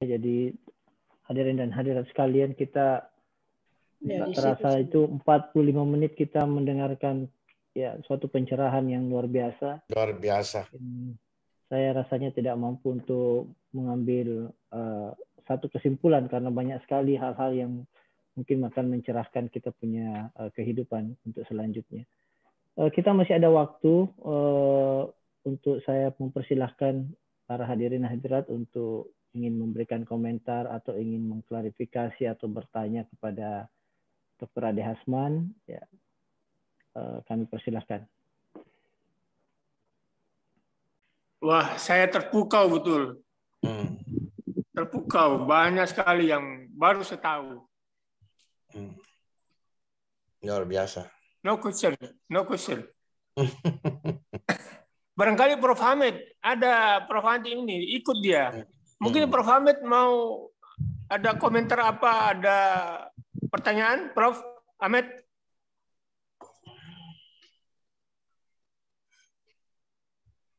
Jadi hadirin dan hadirat sekalian, kita nggak terasa itu 45 menit kita mendengarkan ya suatu pencerahan yang luar biasa. Luar biasa. Saya rasanya tidak mampu untuk mengambil satu kesimpulan karena banyak sekali hal-hal yang mungkin akan mencerahkan kita punya kehidupan untuk selanjutnya. Kita masih ada waktu untuk saya mempersilahkan para hadirin hadirat untuk ingin memberikan komentar atau ingin mengklarifikasi atau bertanya kepada Dr. Ade Hasman, ya, kami persilahkan. Wah, saya terpukau betul. Terpukau, banyak sekali yang baru saya tahu. Luar biasa. No question, no question. Barangkali Prof. Hamid, ada Prof. Hamid ini, ikut dia. Mungkin Prof. Hamid mau ada komentar apa, ada pertanyaan, Prof. Hamid?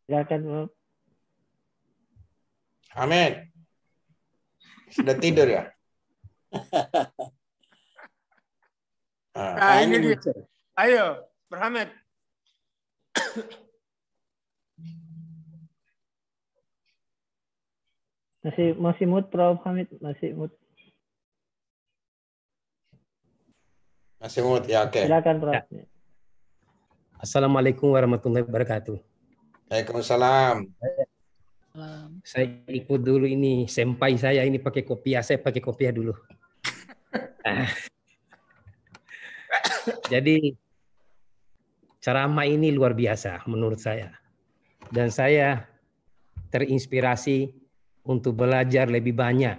Silakan, Prof. Hamid, sudah tidur ya? Nah, ini dia. Ayo, Prof. Hamid. Masih mood, Prof. Hamid, masih mood. Masih mood ya, oke. Silakan, Prof. Ya. Assalamualaikum warahmatullahi wabarakatuh. Waalaikumsalam. Saya ikut dulu ini, senpai saya ini pakai kopiah, saya pakai kopiah dulu. Jadi ceramah ini luar biasa menurut saya. Dan saya terinspirasi untuk belajar lebih banyak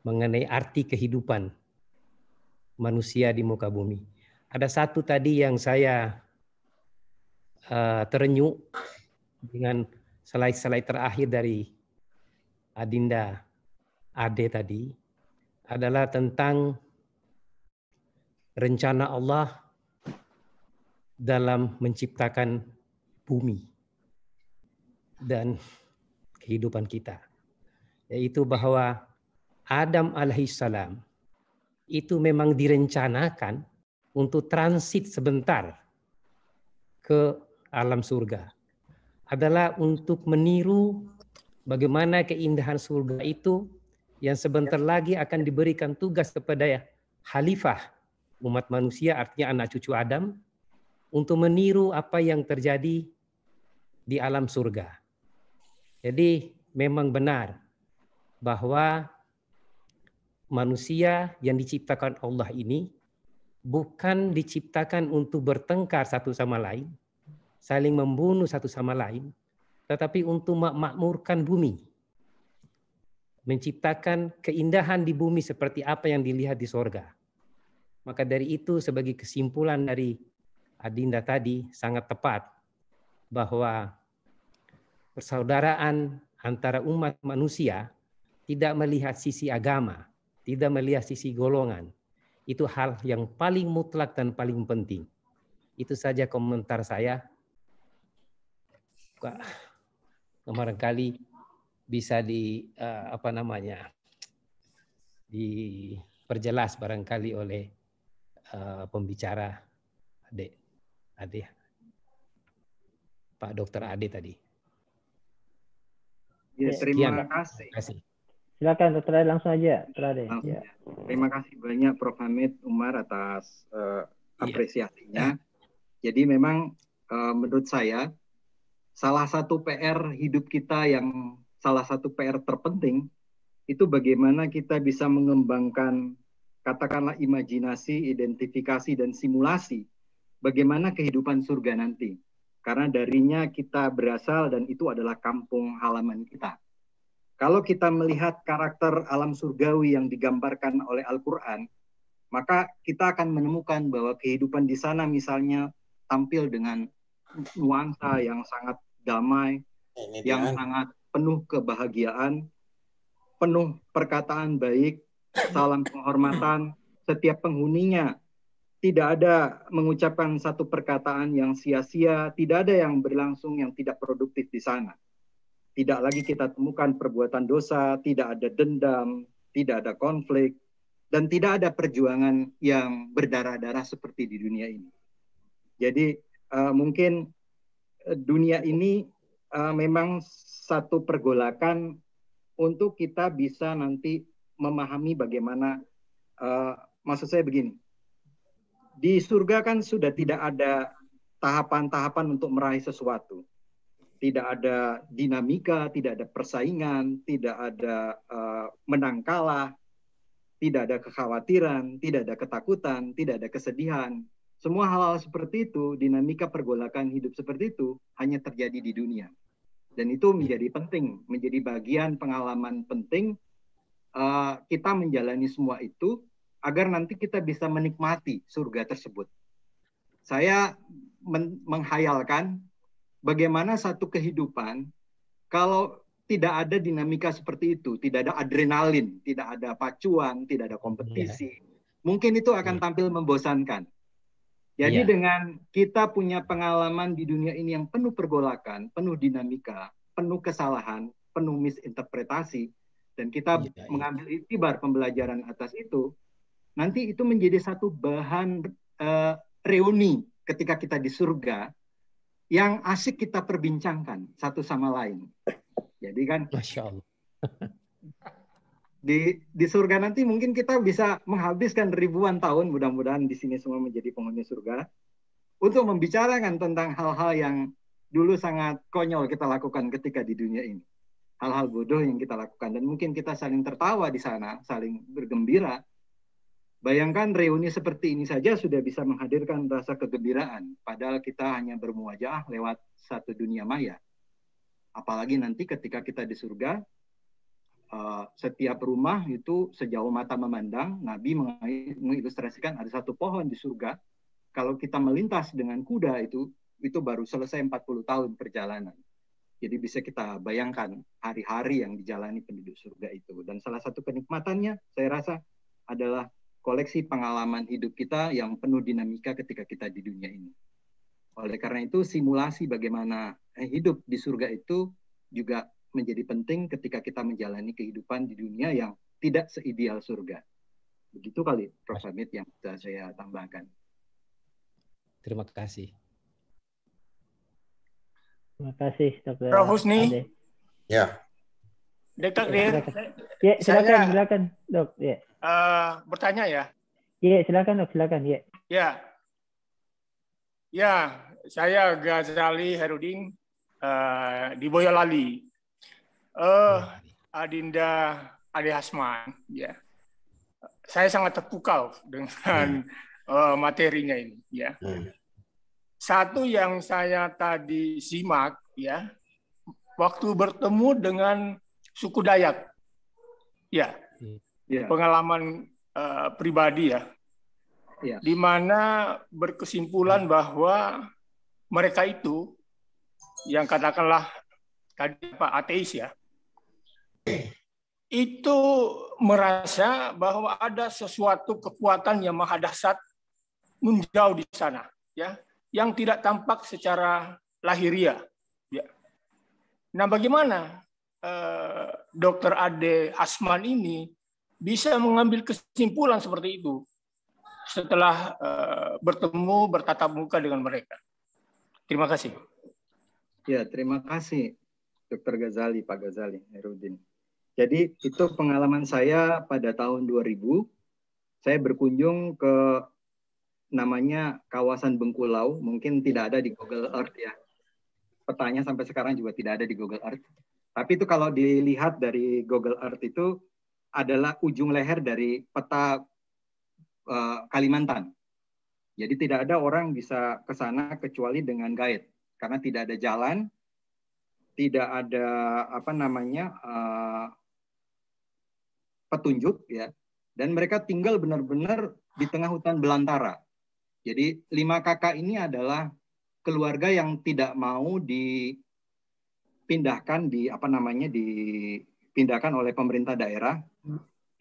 mengenai arti kehidupan manusia di muka bumi. Ada satu tadi yang saya terenyuh dengan slide-slide terakhir dari Adinda Ade tadi adalah tentang rencana Allah dalam menciptakan bumi dan kehidupan kita. Yaitu bahwa Adam alaihissalam itu memang direncanakan untuk transit sebentar ke alam surga. Adalah untuk meniru bagaimana keindahan surga itu yang sebentar lagi akan diberikan tugas kepada khalifah umat manusia, artinya anak cucu Adam, untuk meniru apa yang terjadi di alam surga. Jadi memang benar bahwa manusia yang diciptakan Allah ini bukan diciptakan untuk bertengkar satu sama lain, saling membunuh satu sama lain, tetapi untuk memakmurkan bumi. Menciptakan keindahan di bumi seperti apa yang dilihat di sorga. Maka dari itu sebagai kesimpulan dari Adinda tadi sangat tepat bahwa persaudaraan antara umat manusia tidak melihat sisi agama, tidak melihat sisi golongan. Itu hal yang paling mutlak dan paling penting. Itu saja komentar saya. Barangkali bisa diperjelas barangkali oleh pembicara Ade, Pak Dr. Ade tadi. Ya, terima kasih. Silakan Dr. Ade, langsung aja. Ya. Terima kasih banyak Prof. Hamid Umar atas apresiasinya. Jadi memang menurut saya salah satu PR hidup kita yang salah satu PR terpenting itu bagaimana kita bisa mengembangkan katakanlah imajinasi, identifikasi dan simulasi bagaimana kehidupan surga nanti. Karena darinya kita berasal dan itu adalah kampung halaman kita. Kalau kita melihat karakter alam surgawi yang digambarkan oleh Al-Quran, maka kita akan menemukan bahwa kehidupan di sana misalnya tampil dengan nuansa yang sangat damai, yang sangat penuh kebahagiaan, penuh perkataan baik, salam penghormatan, setiap penghuninya tidak ada mengucapkan satu perkataan yang sia-sia, tidak ada yang berlangsung yang tidak produktif di sana. Tidak lagi kita temukan perbuatan dosa, tidak ada dendam, tidak ada konflik, dan tidak ada perjuangan yang berdarah-darah seperti di dunia ini. Jadi mungkin dunia ini memang satu pergolakan untuk kita bisa nanti memahami bagaimana, maksud saya begini, di surga kan sudah tidak ada tahapan-tahapan untuk meraih sesuatu. Tidak ada dinamika, tidak ada persaingan, tidak ada menang kalah, tidak ada kekhawatiran, tidak ada ketakutan, tidak ada kesedihan. Semua hal-hal seperti itu, dinamika pergolakan hidup seperti itu hanya terjadi di dunia. Dan itu menjadi penting, menjadi bagian pengalaman penting kita menjalani semua itu agar nanti kita bisa menikmati surga tersebut. Saya menghayalkan bagaimana satu kehidupan kalau tidak ada dinamika seperti itu, tidak ada adrenalin, tidak ada pacuan, tidak ada kompetisi, mungkin itu akan tampil membosankan. Jadi dengan kita punya pengalaman di dunia ini yang penuh pergolakan, penuh dinamika, penuh kesalahan, penuh misinterpretasi, dan kita mengambil iktibar pembelajaran atas itu, nanti itu menjadi satu bahan reuni ketika kita di surga yang asik kita perbincangkan satu sama lain. Jadi kan, Masya Allah. di surga nanti mungkin kita bisa menghabiskan ribuan tahun, mudah-mudahan di sini semua menjadi penghuni surga, untuk membicarakan tentang hal-hal yang dulu sangat konyol kita lakukan ketika di dunia ini. Hal-hal bodoh yang kita lakukan. Dan mungkin kita saling tertawa di sana, saling bergembira. Bayangkan reuni seperti ini saja sudah bisa menghadirkan rasa kegembiraan. Padahal kita hanya bermuajah lewat satu dunia maya. Apalagi nanti ketika kita di surga, setiap rumah itu sejauh mata memandang, Nabi mengilustrasikan ada satu pohon di surga. Kalau kita melintas dengan kuda itu baru selesai 40 tahun perjalanan. Jadi bisa kita bayangkan hari-hari yang dijalani penduduk surga itu. Dan salah satu kenikmatannya saya rasa adalah koleksi pengalaman hidup kita yang penuh dinamika ketika kita di dunia ini. Oleh karena itu simulasi bagaimana hidup di surga itu juga menjadi penting ketika kita menjalani kehidupan di dunia yang tidak seideal surga. Begitu kali, Prof. Hamid, yang bisa saya tambahkan. Terima kasih. Terima kasih, Dr. Prof. Husni. Ade. Ya. Dr. Ya, silakan, Dok. Ya. Bertanya ya. Ya, silakan, Dok, silakan. Ya. Ya, saya Ghazali Herudin di Boyolali. Adinda Ade Hasman, ya. Saya sangat terpukau dengan materinya ini, ya. Satu yang saya tadi simak, ya, waktu bertemu dengan suku Dayak, ya, pengalaman pribadi, ya, di mana berkesimpulan bahwa mereka itu yang katakanlah tadi ateis, ya, itu merasa bahwa ada sesuatu kekuatan yang maha dahsyat menjauh di sana, ya, yang tidak tampak secara lahiriah, ya. Nah, bagaimana Dr. Ade Hasman ini bisa mengambil kesimpulan seperti itu setelah bertemu bertatap muka dengan mereka? Terima kasih. Ya, terima kasih Dr. Ghazali, Pak Ghazali Herudin. Jadi itu pengalaman saya pada tahun 2000. Saya berkunjung ke namanya kawasan Bengkulau. Mungkin tidak ada di Google Earth, ya. Petanya sampai sekarang juga tidak ada di Google Earth. Tapi itu kalau dilihat dari Google Earth itu adalah ujung leher dari peta Kalimantan. Jadi tidak ada orang bisa ke sana kecuali dengan guide. Karena tidak ada jalan, tidak ada petunjuk, ya, dan mereka tinggal benar-benar di tengah hutan belantara. Jadi 5 kakak ini adalah keluarga yang tidak mau dipindahkan dipindahkan oleh pemerintah daerah,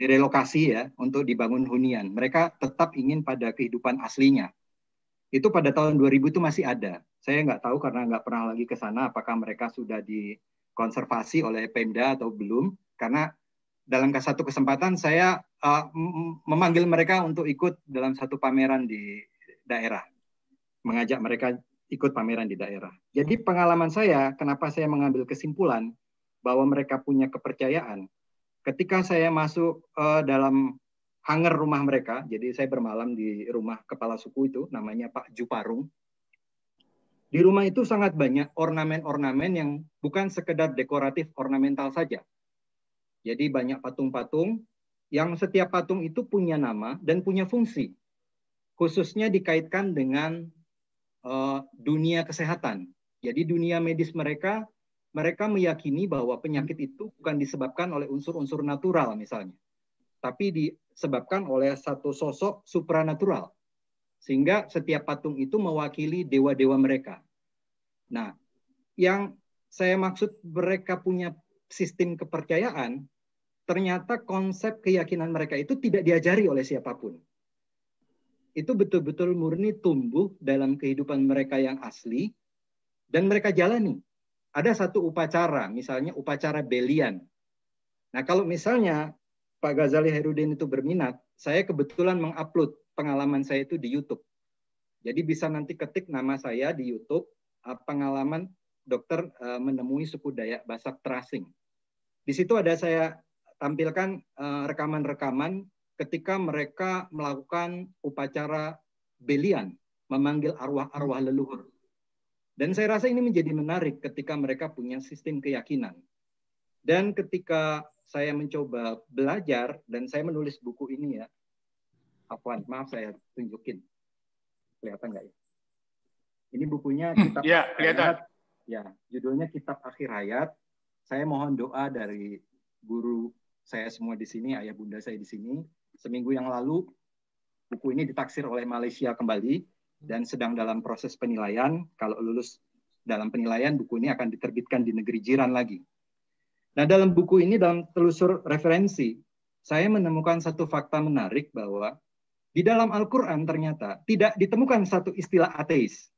direlokasi, ya, untuk dibangun hunian. Mereka tetap ingin pada kehidupan aslinya. Itu pada tahun 2000 itu masih ada. Saya nggak tahu karena nggak pernah lagi ke sana apakah mereka sudah dikonservasi oleh Pemda atau belum, karena dalam satu kesempatan saya memanggil mereka untuk ikut dalam satu pameran di daerah, mengajak mereka ikut pameran di daerah. Jadi pengalaman saya, kenapa saya mengambil kesimpulan bahwa mereka punya kepercayaan, ketika saya masuk dalam hangar rumah mereka, jadi saya bermalam di rumah kepala suku itu, namanya Pak Juparung. Di rumah itu sangat banyak ornamen-ornamen yang bukan sekedar dekoratif ornamental saja. Jadi banyak patung-patung yang setiap patung itu punya nama dan punya fungsi. Khususnya dikaitkan dengan dunia kesehatan. Jadi dunia medis mereka meyakini bahwa penyakit itu bukan disebabkan oleh unsur-unsur natural misalnya, tapi disebabkan oleh satu sosok supranatural. Sehingga setiap patung itu mewakili dewa-dewa mereka. Nah, yang saya maksud mereka punya sistem kepercayaan, ternyata konsep keyakinan mereka itu tidak diajari oleh siapapun. Itu betul-betul murni tumbuh dalam kehidupan mereka yang asli, dan mereka jalani. Ada satu upacara, misalnya upacara belian. Nah, kalau misalnya Pak Ghazali Herudin itu berminat, saya kebetulan mengupload pengalaman saya itu di YouTube. Jadi bisa nanti ketik nama saya di YouTube, pengalaman dokter menemui suku Dayak Basak Terasing. Di situ ada saya tampilkan rekaman-rekaman ketika mereka melakukan upacara belian, memanggil arwah-arwah leluhur. Dan saya rasa ini menjadi menarik ketika mereka punya sistem keyakinan. Dan ketika saya mencoba belajar, dan saya menulis buku ini ya, maaf saya tunjukin. Kelihatan nggak ya? Ini bukunya Kitab Hayat. Ya, judulnya Kitab Akhir Hayat. Saya mohon doa dari guru saya semua di sini, ayah bunda saya di sini. Seminggu yang lalu, buku ini ditaksir oleh Malaysia kembali dan sedang dalam proses penilaian. Kalau lulus dalam penilaian, buku ini akan diterbitkan di negeri jiran lagi. Nah, dalam buku ini, dalam telusur referensi, saya menemukan satu fakta menarik bahwa di dalam Al-Quran ternyata tidak ditemukan satu istilah ateis.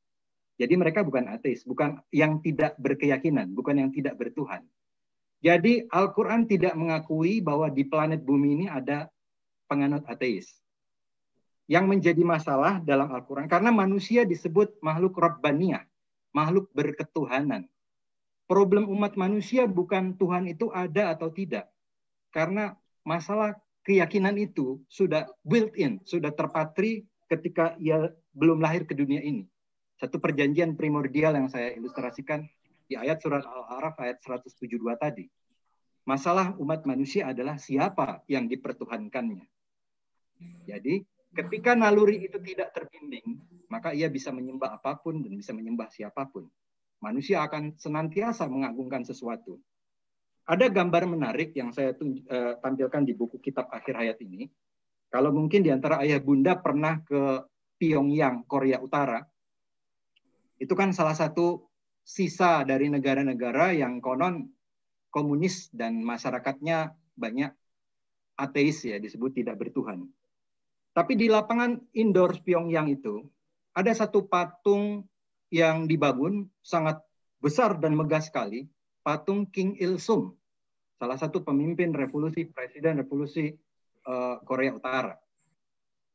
Jadi mereka bukan ateis, bukan yang tidak berkeyakinan, bukan yang tidak bertuhan. Jadi Al-Quran tidak mengakui bahwa di planet bumi ini ada penganut ateis. Yang menjadi masalah dalam Al-Quran, karena manusia disebut makhluk Rabbaniyah, makhluk berketuhanan. Problem umat manusia bukan Tuhan itu ada atau tidak. Karena masalah keyakinan itu sudah built-in, sudah terpatri ketika ia belum lahir ke dunia ini. Satu perjanjian primordial yang saya ilustrasikan di ayat surat Al-A'raf ayat 172 tadi. Masalah umat manusia adalah siapa yang dipertuhankannya. Jadi ketika naluri itu tidak terbimbing, maka ia bisa menyembah apapun dan bisa menyembah siapapun. Manusia akan senantiasa mengagungkan sesuatu. Ada gambar menarik yang saya tampilkan di buku Kitab Akhir Hayat ini. Kalau mungkin di antara ayah bunda pernah ke Pyongyang, Korea Utara, itu kan salah satu sisa dari negara-negara yang konon komunis dan masyarakatnya banyak ateis ya, disebut tidak bertuhan. Tapi di lapangan indoor Pyongyang itu ada satu patung yang dibangun sangat besar dan megah sekali, patung Kim Il Sung, salah satu pemimpin revolusi, presiden revolusi Korea Utara.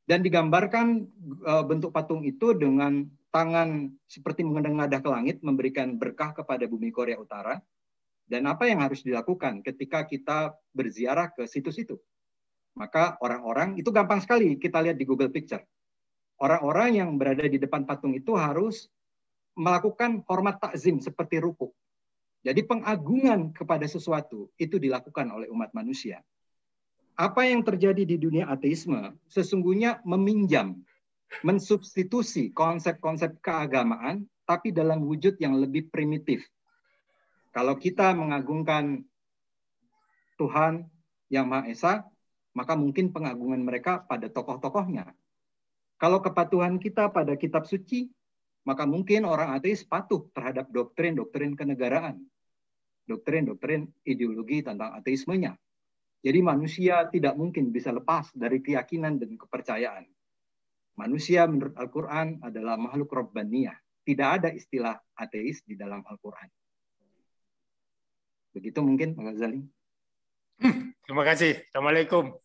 Dan digambarkan bentuk patung itu dengan tangan seperti menengadah ke langit, memberikan berkah kepada bumi Korea Utara. Dan apa yang harus dilakukan ketika kita berziarah ke situs itu? Maka orang-orang, itu gampang sekali kita lihat di Google Picture. Orang-orang yang berada di depan patung itu harus melakukan hormat takzim seperti rukuk. Jadi pengagungan kepada sesuatu itu dilakukan oleh umat manusia. Apa yang terjadi di dunia ateisme sesungguhnya meminjam, mensubstitusi konsep-konsep keagamaan, tapi dalam wujud yang lebih primitif. Kalau kita mengagungkan Tuhan yang Maha Esa, maka mungkin pengagungan mereka pada tokoh-tokohnya. Kalau kepatuhan kita pada kitab suci, maka mungkin orang ateis patuh terhadap doktrin-doktrin kenegaraan, doktrin-doktrin ideologi tentang ateismenya. Jadi manusia tidak mungkin bisa lepas dari keyakinan dan kepercayaan. Manusia menurut Al-Quran adalah makhluk Rabbaniyah. Tidak ada istilah ateis di dalam Al-Quran. Begitu mungkin Pak Ghazali. Terima kasih. Assalamualaikum.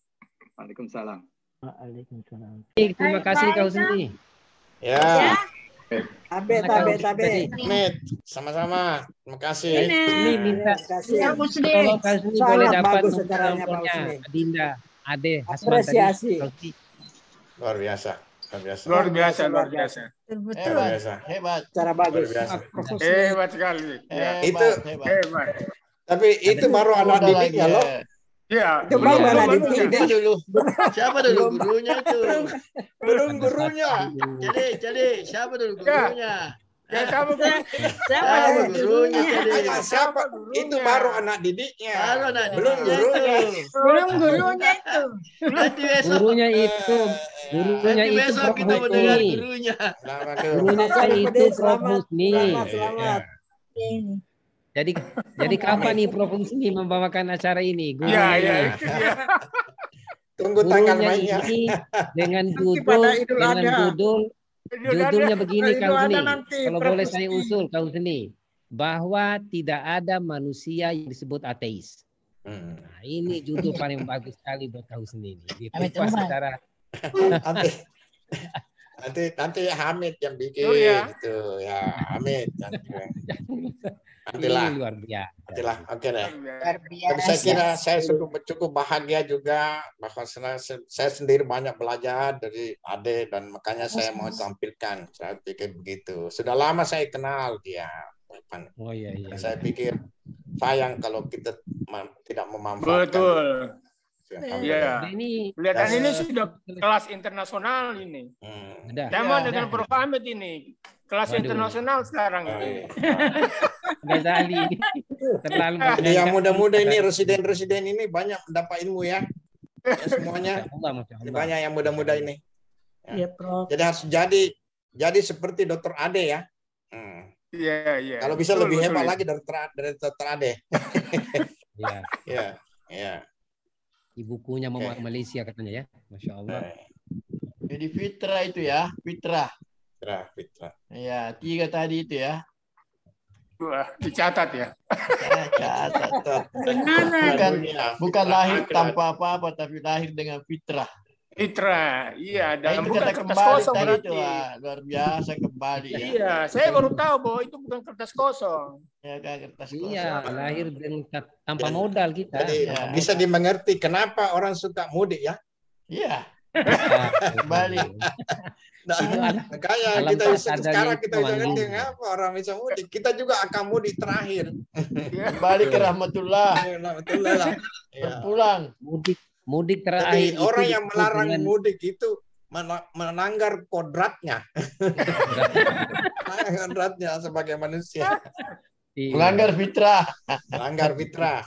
Waalaikumsalam. Waalaikumsalam. Terima kasih Kak Husni. Ya, Tabe. Hamid, sama-sama. Terima kasih. Ini minta Terima kasih. tolong Kak Husni Sangat boleh dapat bagus nomor acaranya, Pak teleponnya Husni. Adinda, Ade, Hasman tadi. Apresiasi. Kak Husni. Luar biasa. Luar biasa. Luar biasa, luar biasa. Luar Betul. biasa. Hebat. Cara Luar bagus. biasa. Hebat sekali. Ya. Itu Hebat. tapi itu baru anak didiknya loh. Ya, Itu baru anak didik. Itu dulu. Siapa dulu gurunya itu? Belum gurunya. Jadi siapa dulu Ya. gurunya? Ya, kamu kan. Siapa gurunya tadi? Ayo, siapa? Itu baru anak didiknya. Baru anak Belum didiknya gurunya. itu. Belum gurunya itu. Nanti besok. Gurunya itu Nanti besok Prof. kita mendengar Husni. gurunya. Selamat dulu. Gurunya saya itu Prof. Selamat. Husni. Selamat. Ini. Jadi kapan nih Prof. Husni membawakan acara ini? Ya, ya, ini. itu dia. Tunggu tanggal Gurunya mainnya. ini dengan pada Idul Adha. judulnya begini Kak Husni. nanti, Kalau Prof. boleh saya usul Kak Husni, bahwa tidak ada manusia yang disebut ateis. Nah, ini judul paling bagus sekali buat Kak Husni ini. Dikupas Umar. secara Nanti Hamid yang bikin Oh, ya. gitu ya, Hamid. ini Nantilah, luar biasa. nantilah. Oke deh. Luar Tapi saya biasa. kira saya cukup bahagia juga bahwa saya sendiri banyak belajar dari Ade dan makanya saya mau tampilkan. Saya pikir begitu. Sudah lama saya kenal dia. Oh iya iya. Saya pikir sayang kalau kita tidak memanfaatkan. Betul. Alhamdulillah. Ini kelihatan ini sudah kelas internasional ini. Ada. Sama dengan Prof. Hamid ini. Kelas Waduh. internasional sekarang Oh, ini. iya. Ghazali ini terlalu Jadi yang muda-muda ini residen-residen ini banyak mendapat ilmu ya. Ya, semuanya Masya Allah. banyak yang muda-muda ini. Iya, Prof. Jadi harus jadi seperti Dr. Ade ya. Iya, iya. Kalau bisa Betul, lebih betul. hebat lagi dari Dr. Ade. Iya. Ya, ya. Ibukunya mau Malaysia katanya ya. Masya Allah. Jadi fitrah itu ya, fitrah. Fitra. Ya, 3 tadi itu ya. Wah, dicatat ya. Catat. Benar. Bukan lahir tanpa apa-apa, tapi lahir dengan fitrah. Fitra, iya. Nah, Dalam itu bukan kata kertas kembali kosong tadi berarti. itu, Wak. Luar biasa kembali ya. Iya, saya baru tahu bahwa itu bukan kertas kosong. Ya kan kertas Iya, kosong. lahir dengan tanpa modal kita. Jadi Ya. bisa dimengerti kenapa orang suka mudik ya. Iya, Ah, kembali. Nah, Itu makanya alam kita bisa sadar sekarang itu kita bisa ngerti wangi. kenapa orang bisa mudik. Kita juga akan mudik terakhir. Kembali ke rahmatullah. Betul lah. Ya. Berpulang. Mudik Jadi terakhir itu orang yang disebut melarang dengan- mudik itu melanggar kodratnya. Kodratnya sebagai manusia. Iya. Melanggar fitrah. Melanggar fitrah.